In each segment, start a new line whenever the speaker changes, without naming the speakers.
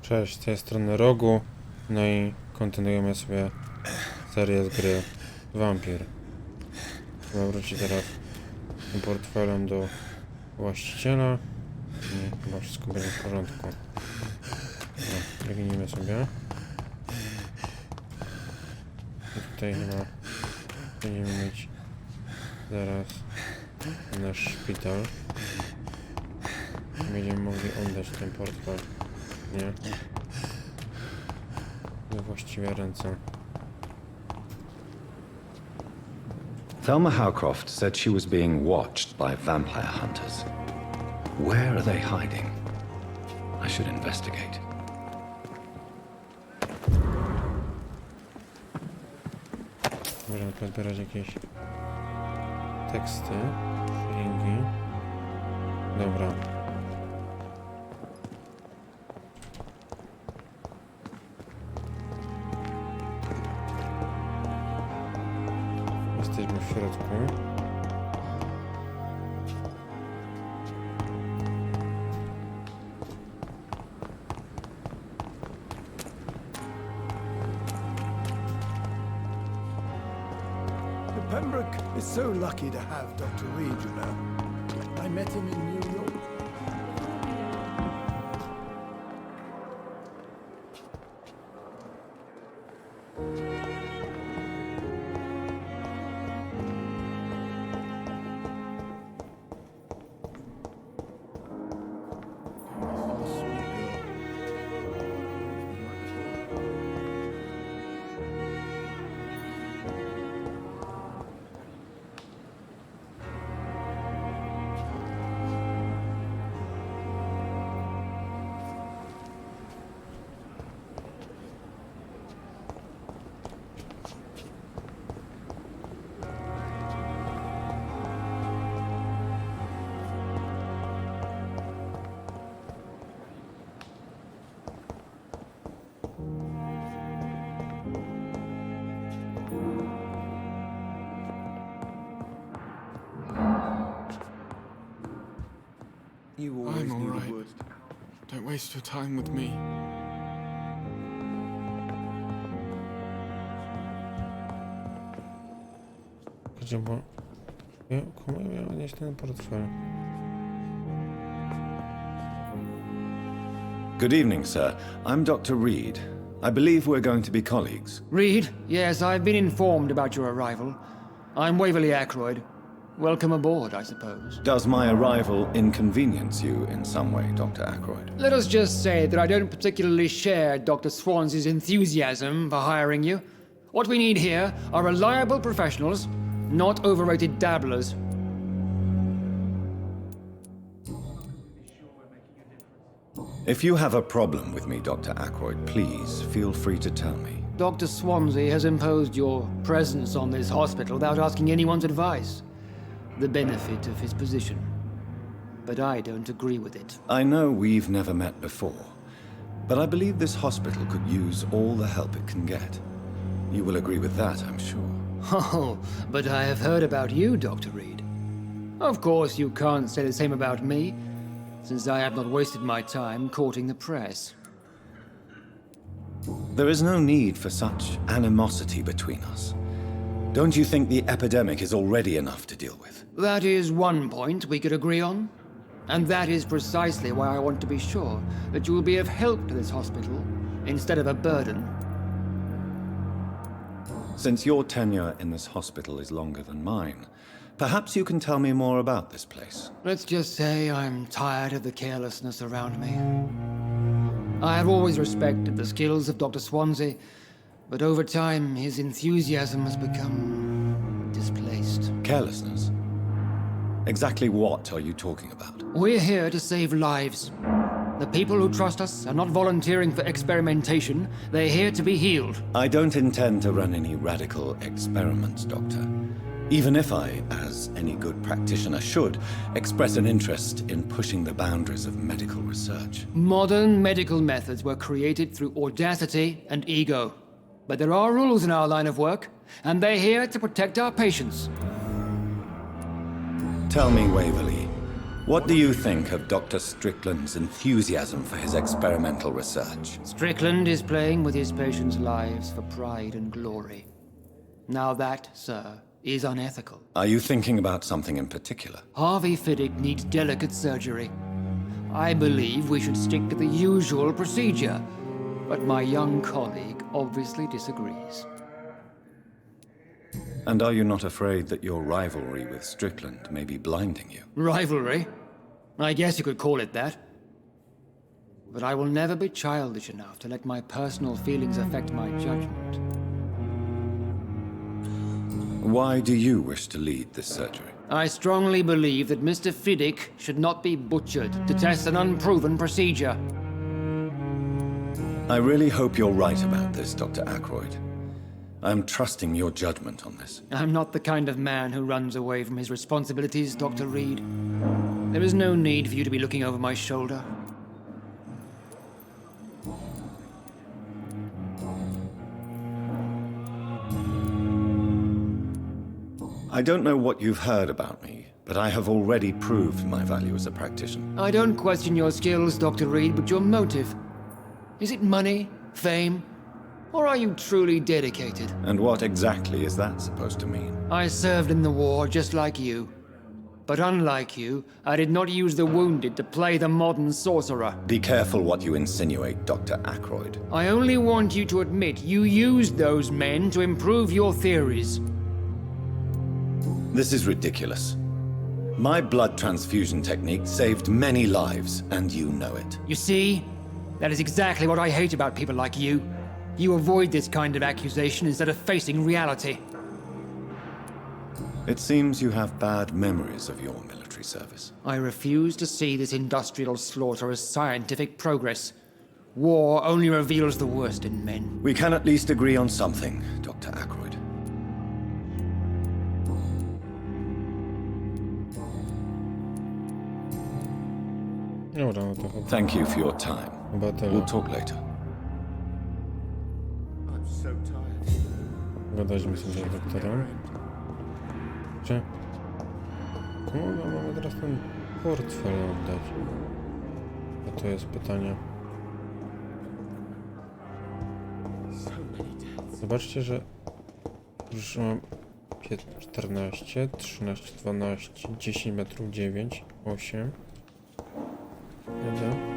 Cześć, z tej strony Rogu, no i kontynuujemy sobie serię z gry Vampyr. Trzeba wrócić teraz tym portfelem do właściciela i chyba wszystko będzie w porządku. No, biegnijmy sobie. I tutaj chyba będziemy mieć zaraz nasz szpital. Będziemy mogli oddać ten portfel. Nie. We właściwe ręce.
Thelma Howcroft said she was being watched by vampire hunters. Where are they hiding? I should investigate.
Możemy podbierać jakieś teksty, linki. Dobra. Jesteśmy w środku.
Pembroke is so lucky to have Dr. Reed, you know. I met him in New York.
I'm all right. Don't waste your time with me.
Gdzie, bo... Komu ja miałem nieść ten portfel?
Good evening, sir. I'm Dr. Reed. I believe we're going to be colleagues.
Reed, yes, I've been informed about your arrival. I'm Waverly Ackroyd. Welcome aboard, I suppose.
Does my arrival inconvenience you in some way, Dr. Ackroyd?
Let us just say that I don't particularly share Dr. Swans's enthusiasm for hiring you. What we need here are reliable professionals, not overrated dabblers.
If you have a problem with me, Dr. Ackroyd, please feel free to tell me.
Dr. Swansea has imposed your presence on this hospital without asking anyone's advice. The benefit of his position. But I don't agree with it.
I know we've never met before, but I believe this hospital could use all the help it can get. You will agree with that, I'm sure.
Oh, but I have heard about you, Dr. Reed. Of course, you can't say the same about me, since I have not wasted my time courting the press.
There is no need for such animosity between us. Don't you think the epidemic is already enough to deal with?
That is one point we could agree on. And that is precisely why I want to be sure that you will be of help to this hospital, instead of a burden.
Since your tenure in this hospital is longer than mine, perhaps you can tell me more about this place.
Let's just say I'm tired of the carelessness around me. I have always respected the skills of Dr. Swansea, but over time his enthusiasm has become displaced.
Carelessness? Exactly what are you talking about?
We're here to save lives. The people who trust us are not volunteering for experimentation. They're here to be healed.
I don't intend to run any radical experiments, Doctor. Even if I, as any good practitioner should, express an interest in pushing the boundaries of medical research.
Modern medical methods were created through audacity and ego. But there are rules in our line of work, and they're here to protect our patients.
Tell me, Waverly, What do you think of Dr. Strickland's enthusiasm for his experimental research?
Strickland is playing with his patients' lives for pride and glory. Now that, sir, is unethical.
Are you thinking about something in particular?
Harvey Fiddick needs delicate surgery. I believe we should stick to the usual procedure, but my young colleague obviously disagrees.
And are you not afraid that your rivalry with Strickland may be blinding you?
Rivalry? I guess you could call it that. But I will never be childish enough to let my personal feelings affect my judgment.
Why do you wish to lead this surgery?
I strongly believe that Mr. Fiddick should not be butchered to test an unproven procedure.
I really hope you're right about this, Dr. Aykroyd. I'm trusting your judgment on this.
I'm not the kind of man who runs away from his responsibilities, Dr. Reed. There is no need for you to be looking over my shoulder.
I don't know what you've heard about me, but I have already proved my value as a practitioner.
I don't question your skills, Dr. Reed, but your motive. Is it money, fame, or are you truly dedicated?
And what exactly is that supposed to mean?
I served in the war just like you. But unlike you, I did not use the wounded to play the modern sorcerer.
Be careful what you insinuate, Dr. Aykroyd.
I only want you to admit you used those men to improve your theories.
This is ridiculous. My blood transfusion technique saved many lives, and you know it.
You see? That is exactly what I hate about people like you. You avoid this kind of accusation instead of facing reality.
It seems you have bad memories of your military service.
I refuse to see this industrial slaughter as scientific progress. War only reveals the worst in men.
We can at least agree on something, Dr. Aykroyd.
Dobra, no to chyba
Thank you for your time.
tyle.
We'll talk later.
I'm so tired.
Gadaliśmy sobie z doktorem. Gdzie? Komu mamy teraz ten portfel oddać? A to jest pytanie. Zobaczcie, że już mam 14, 13, 12, 10 metrów, 9, 8, 1,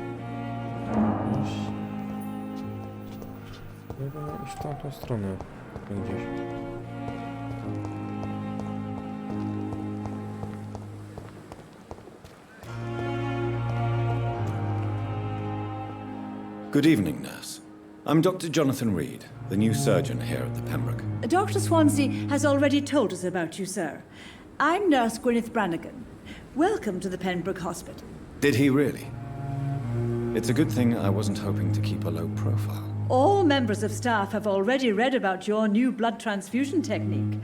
iść w tamtą stronę gdzieś.
Good evening, nurse. I'm Dr. Jonathan Reed, the new surgeon here at the Pembroke.
Dr. Swansea has already told us about you, sir. I'm Nurse Gwyneth Brannigan. Welcome to the Pembroke Hospital.
Did he really? It's a good thing I wasn't hoping to keep a low profile.
All members of staff have already read about your new blood transfusion technique.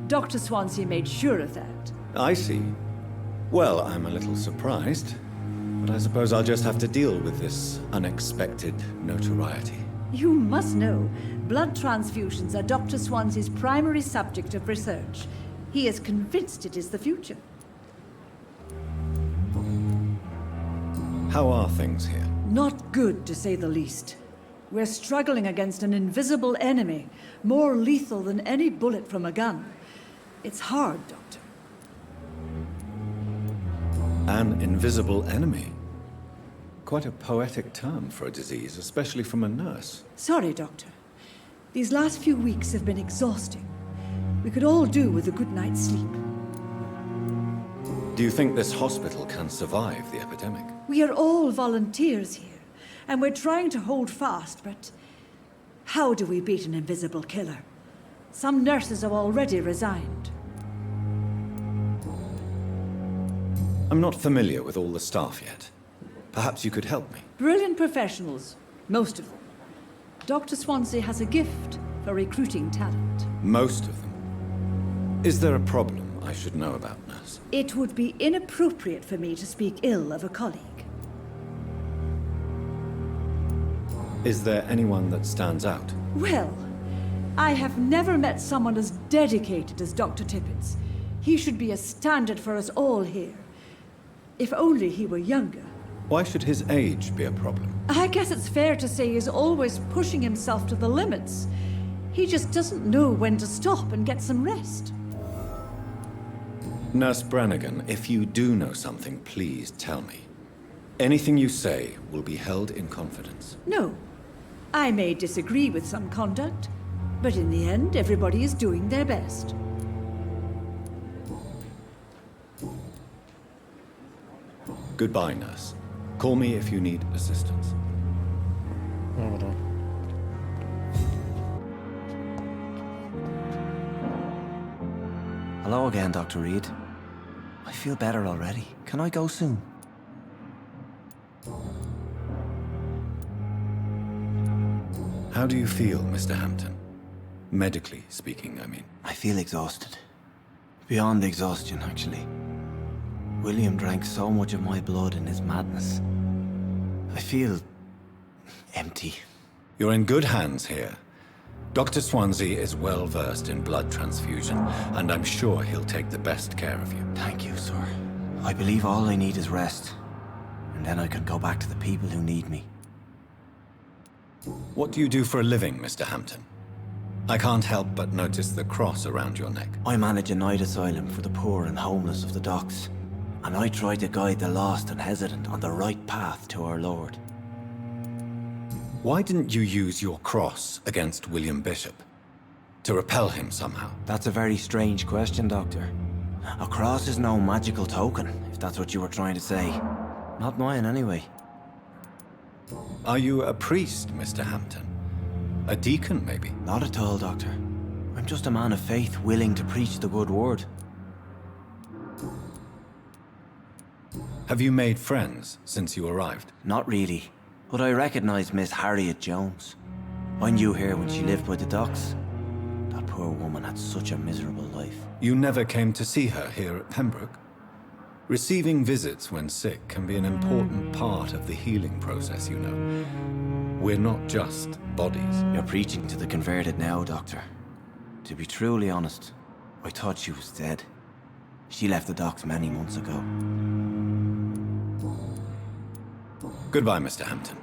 Dr. Swansea made sure of that.
I see. Well, I'm a little surprised, but I suppose I'll just have to deal with this unexpected notoriety.
You must know, blood transfusions are Dr. Swansea's primary subject of research. He is convinced it is the future.
How are things here?
Not good, to say the least. We're struggling against an invisible enemy, more lethal than any bullet from a gun. It's hard, Doctor.
An invisible enemy? Quite a poetic term for a disease, especially from a nurse.
Sorry, Doctor. These last few weeks have been exhausting. We could all do with a good night's sleep.
Do you think this hospital can survive the epidemic?
We are all volunteers here, and we're trying to hold fast, but how do we beat an invisible killer? Some nurses have already resigned.
I'm not familiar with all the staff yet. Perhaps you could help me.
Brilliant professionals, most of them. Dr. Swansea has a gift for recruiting talent.
Most of them. Is there a problem I should know about, nurse?
It would be inappropriate for me to speak ill of a colleague.
Is there anyone that stands out?
Well, I have never met someone as dedicated as Dr. Tippett's. He should be a standard for us all here. If only he were younger.
Why should his age be a problem?
I guess it's fair to say he's always pushing himself to the limits. He just doesn't know when to stop and get some rest.
Nurse Brannigan, if you do know something, please tell me. Anything you say will be held in confidence.
No. I may disagree with some conduct, but in the end, everybody is doing their best.
Goodbye, nurse. Call me if you need assistance.
Dobra.
Hello again, Dr. Reed. I feel better already. Can I go soon?
How do you feel, Mr. Hampton? Medically speaking, I mean.
I feel exhausted. Beyond exhaustion, actually. William drank so much of my blood in his madness. I feel empty.
You're in good hands here. Dr. Swansea is well versed in blood transfusion, and I'm sure he'll take the best care of you.
Thank you, sir. I believe all I need is rest. And then I can go back to the people who need me.
What do you do for a living, Mr. Hampton? I can't help but notice the cross around your neck.
I manage a night asylum for the poor and homeless of the docks. And I try to guide the lost and hesitant on the right path to our Lord.
Why didn't you use your cross against William Bishop? To repel him somehow?
That's a very strange question, Doctor. A cross is no magical token, if that's what you were trying to say. Not mine, anyway.
Are you a priest, Mr. Hampton? A deacon, maybe?
Not at all, Doctor. I'm just a man of faith willing to preach the good word.
Have you made friends since you arrived?
Not really, but I recognize Miss Harriet Jones. I knew her when she lived by the docks. That poor woman had such a miserable life.
You never came to see her here at Pembroke? Receiving visits when sick can be an important part of the healing process, you know. We're not just bodies.
You're preaching to the converted now, Doctor. To be truly honest, I thought she was dead. She left the docks many months ago.
Goodbye, Mr. Hampton.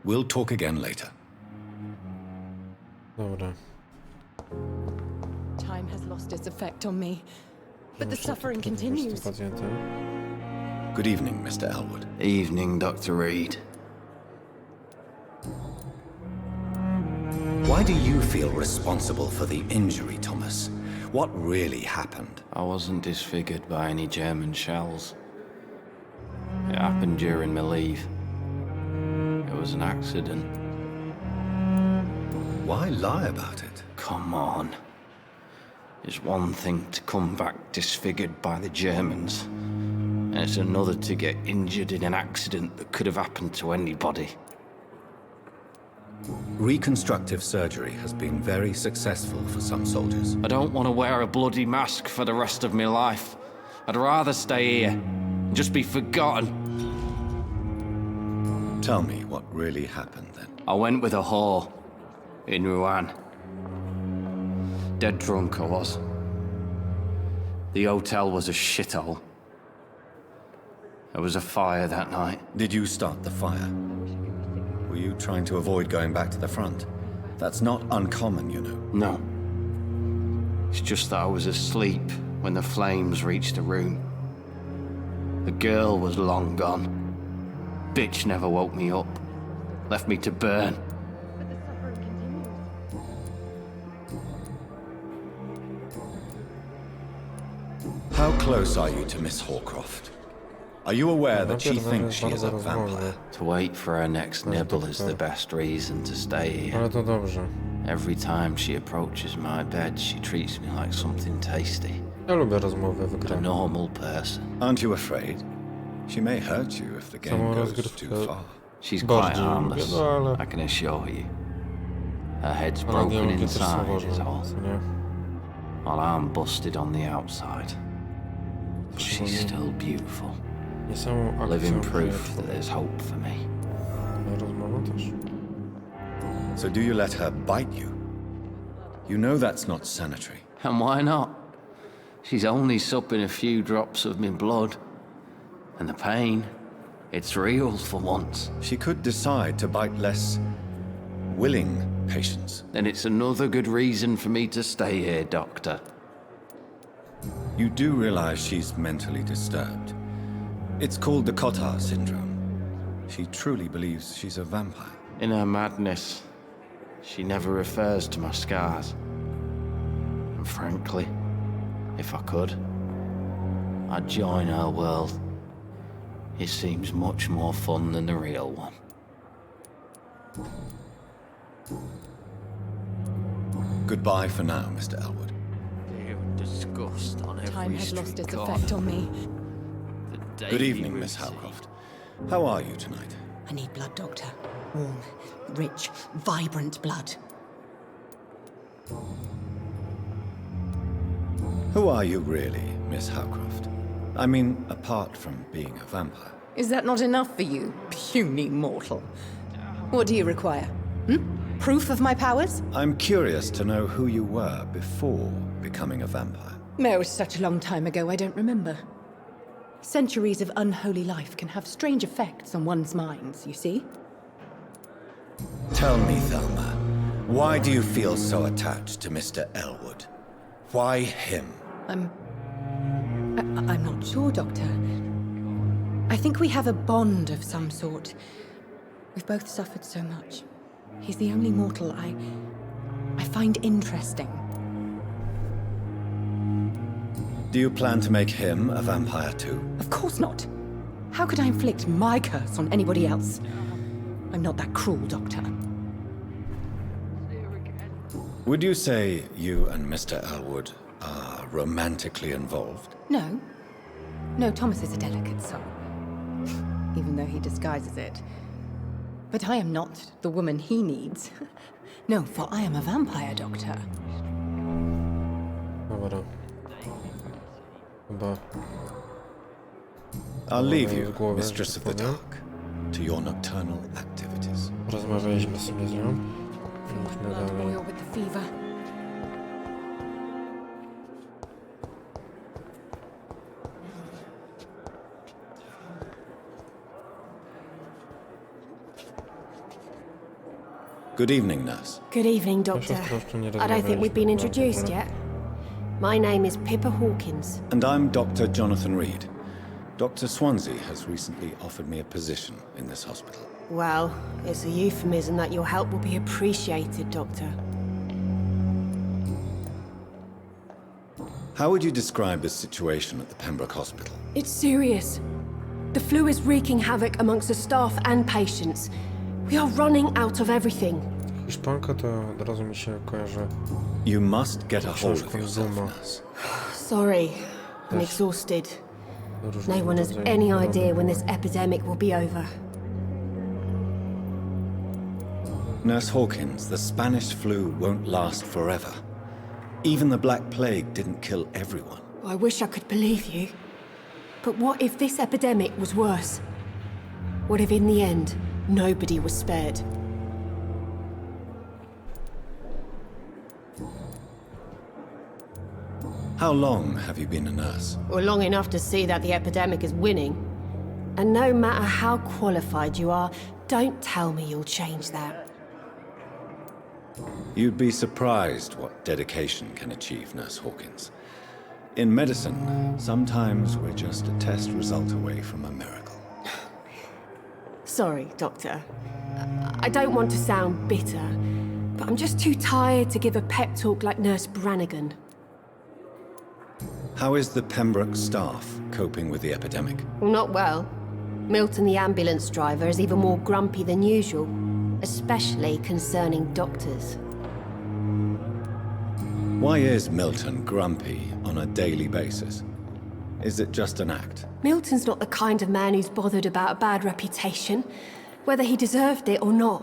We'll talk again later.
Dobra.
Time has lost its effect on me, but the
Muszę
suffering
tu porozmawiać z tym
continues.
pacjentem.
Good evening, Mr. Elwood.
Evening, Dr. Reed.
Why do you feel responsible for the injury, Thomas? What really happened?
I wasn't disfigured by any German shells. It happened during my leave. It was an accident.
Why lie about it?
Come on. It's one thing to come back disfigured by the Germans, and it's another to get injured in an accident that could have happened to anybody.
Reconstructive surgery has been very successful for some soldiers.
I don't want to wear a bloody mask for the rest of my life. I'd rather stay here and just be forgotten.
Tell me what really happened then.
I went with a whore in Rouen. Dead drunk I was. The hotel was a shithole. There was a fire that night.
Did you start the fire? Were you trying to avoid going back to the front? That's not uncommon, you know.
No. It's just that I was asleep when the flames reached the room. The girl was long gone. Bitch never woke me up. Left me to burn.
How close are you to Miss Hawcroft? Are you aware that she thinks she is a vampire?
To wait for her next nibble is the best reason to stay here.
Ale to dobrze.
Every time she approaches my bed, she treats me like something tasty.
Ja lubię rozmowy
A
wygrane.
normal person.
Aren't you afraid? She may hurt you if the game
Samą
goes
rozgrywkę
too far.
She's quite
bardziej lubię,
harmless,
no ale...
I can assure you. Her head's
Ale nie
broken
lubię też
inside is
słowo,
all,
co nie?
while I'm busted on the outside. But she's still beautiful.
Nie samą akcją,
Living
że
proof that there's hope for me.
rozmową też.
So do you let her bite you? You know that's not sanitary.
And why not? She's only supping a few drops of my blood. And the pain, it's real for once.
She could decide to bite less willing patients.
Then it's another good reason for me to stay here, Doctor.
You do realize she's mentally disturbed. It's called the Cotard syndrome. She truly believes she's a vampire.
In her madness, she never refers to my scars. And frankly, if I could, I'd join her world. It seems much more fun than the real one.
Goodbye for now, Mr. Elwood.
You disgust on every
Time has lost
street
its
corner.
effect on me.
The
Good
daily
evening, Miss
routine.
Howcroft. How are you tonight?
I need blood, Doctor. Warm, rich, vibrant blood.
Who are you really, Miss Howcroft? I mean, apart from being a vampire.
Is that not enough for you, puny mortal? What do you require? Proof of my powers?
I'm curious to know who you were before becoming a vampire.
It was such a long time ago, I don't remember. Centuries of unholy life can have strange effects on one's minds, you see?
Tell me, Thelma, why do you feel so attached to Mr. Elwood? Why him?
I'm not sure, Doctor. I think we have a bond of some sort. We've both suffered so much. He's the only mortal I find interesting.
Do you plan to make him a vampire too?
Of course not. How could I inflict my curse on anybody else? I'm not that cruel, Doctor.
Would you say you and Mr. Elwood are romantically involved?
No. No, Thomas is a delicate soul. Even though he disguises it. But I am not the woman he needs. No, for I am a vampire, Doctor.
Dobra. Chyba
I'll leave
z
you,
głowy,
Mistress
że
of the
powiem.
Dark, to your nocturnal activities.
Rozmawialiśmy sobie z nią. Idźmy
Blood
dalej.
boil with the fever.
Good evening, nurse.
Good evening,
No
Doctor.
się po prostu nie
I don't think we've been
rozmawialiśmy
introduced
w ogóle.
yet. My name is Pippa Hawkins.
And I'm Dr. Jonathan Reed. Dr. Swansea has recently offered me a position in this hospital.
Well, it's a euphemism that your help will be appreciated, Doctor.
How would you describe the situation at the Pembroke Hospital?
It's serious. The flu is wreaking havoc amongst the staff and patients. We are running out of everything.
Hiszpanka to od razu mi się kojarzy.
You must get a hold of
Książką
yourself,
Duma.
nurse.
Sorry, I'm exhausted. No
Różnego
one has
rodzaju
any
choroby.
idea when this epidemic will be over.
Nurse Hawkins, the Spanish flu won't last forever. Even the Black Plague didn't kill everyone.
I wish I could believe you. But what if this epidemic was worse? What if in the end, nobody was spared?
How long have you been a nurse?
Or long enough to see that the epidemic is winning. And no matter how qualified you are, don't tell me you'll change that.
You'd be surprised what dedication can achieve, Nurse Hawkins. In medicine, sometimes we're just a test result away from a miracle.
Sorry, Doctor. I don't want to sound bitter, but I'm just too tired to give a pep talk like Nurse Brannigan.
How is the Pembroke staff coping with the epidemic?
Well, not well. Milton, the ambulance driver, is even more grumpy than usual, especially concerning doctors.
Why is Milton grumpy on a daily basis? Is it just an act?
Milton's not the kind of man who's bothered about a bad reputation, whether he deserved it or not.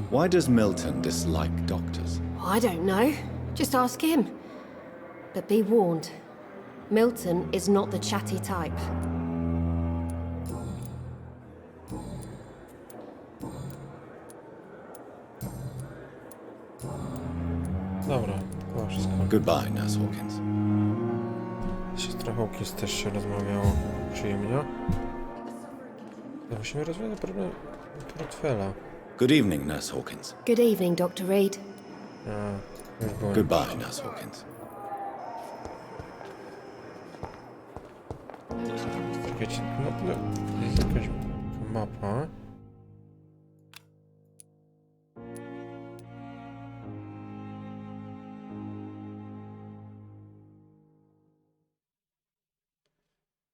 Why does Milton dislike doctors?
I don't know. Just ask him. But be warned, Milton is not the chatty type.
Dobra, chyba wszystko.
Goodbye, Nurse Hawkins.
Siostra Hawkins też się rozmawiało przyjemnie. Musimy rozwiązać problem portfela.
Good evening, Nurse Hawkins.
Good evening, Dr. Reed.
Już byłem.
Goodbye, Nurse Hawkins.
Wiecie, no, jest jakaś mapa.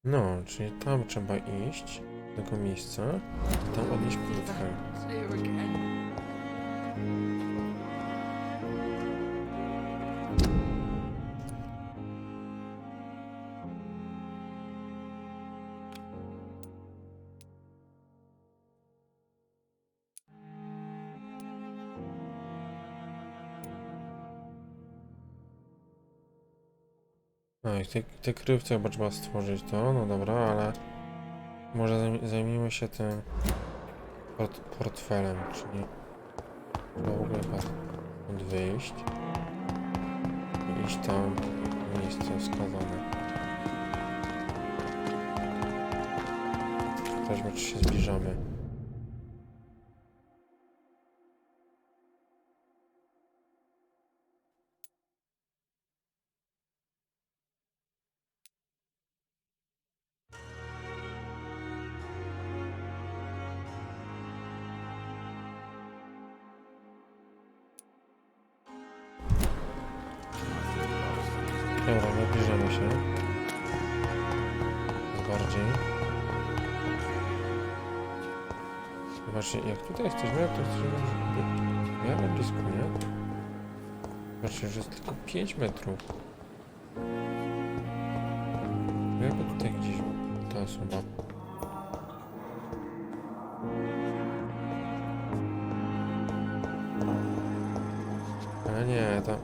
No, czyli tam trzeba iść do tego miejsca, tam odnieść portfel. No i te krypty chyba trzeba stworzyć to, no dobra, ale może zajmijmy się tym portfelem, czyli trzeba w ogóle chyba stąd wyjść i iść tam w miejsce wskazane. Zobaczmy, czy się zbliżamy. Dobra, zbliżamy się. Bardziej. Zobaczcie, jak tutaj jesteśmy, to jesteśmy w miarę blisko, nie? Zobaczcie, że jest tylko 5 metrów. Jakby tutaj gdzieś ta osoba. Ale nie, to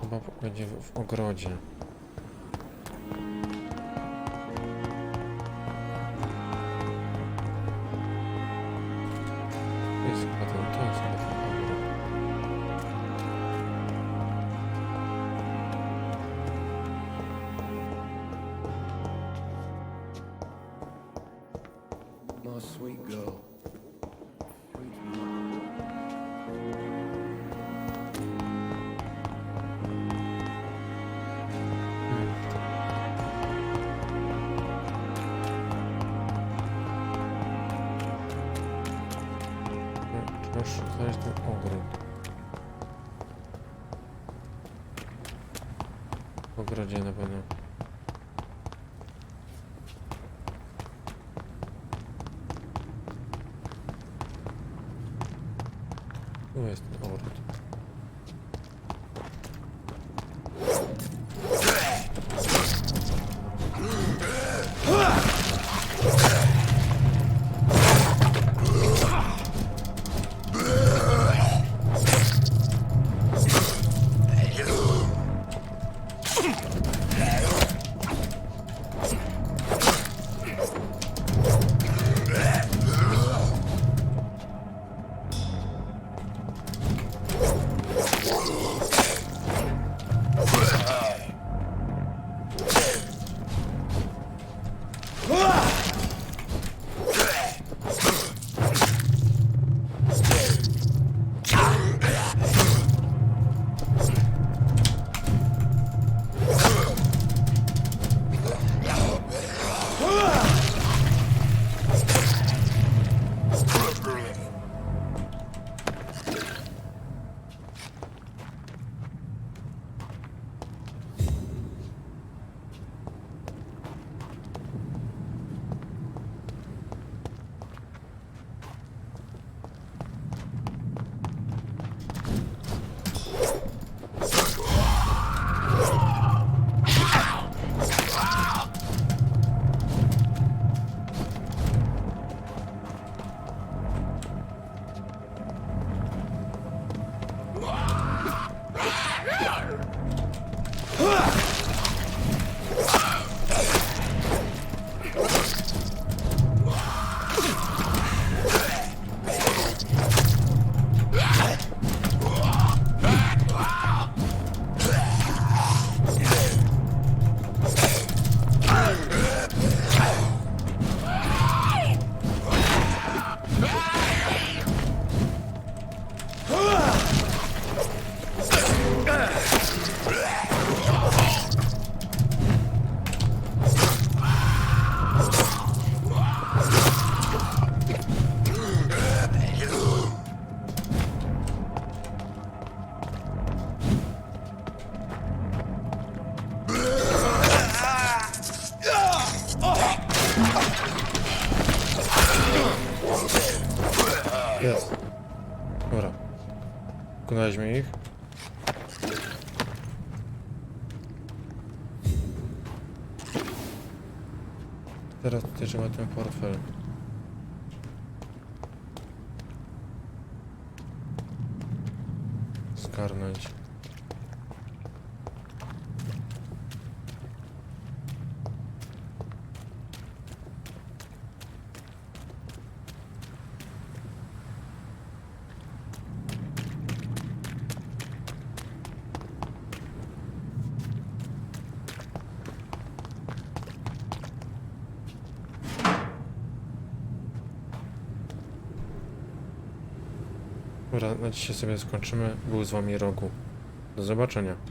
chyba będzie w ogrodzie. To jest chyba ten ogród.
My sweet girl.
Trzeba znaleźć ten ogród. W ogrodzie na pewno. Tu jest ten ogród. Jest. Dobra. Pokonaliśmy ich. Teraz tutaj trzeba ten portfel. Skarnąć. Dobra, na dzisiaj sobie skończymy. Był z wami Rogu. Do zobaczenia.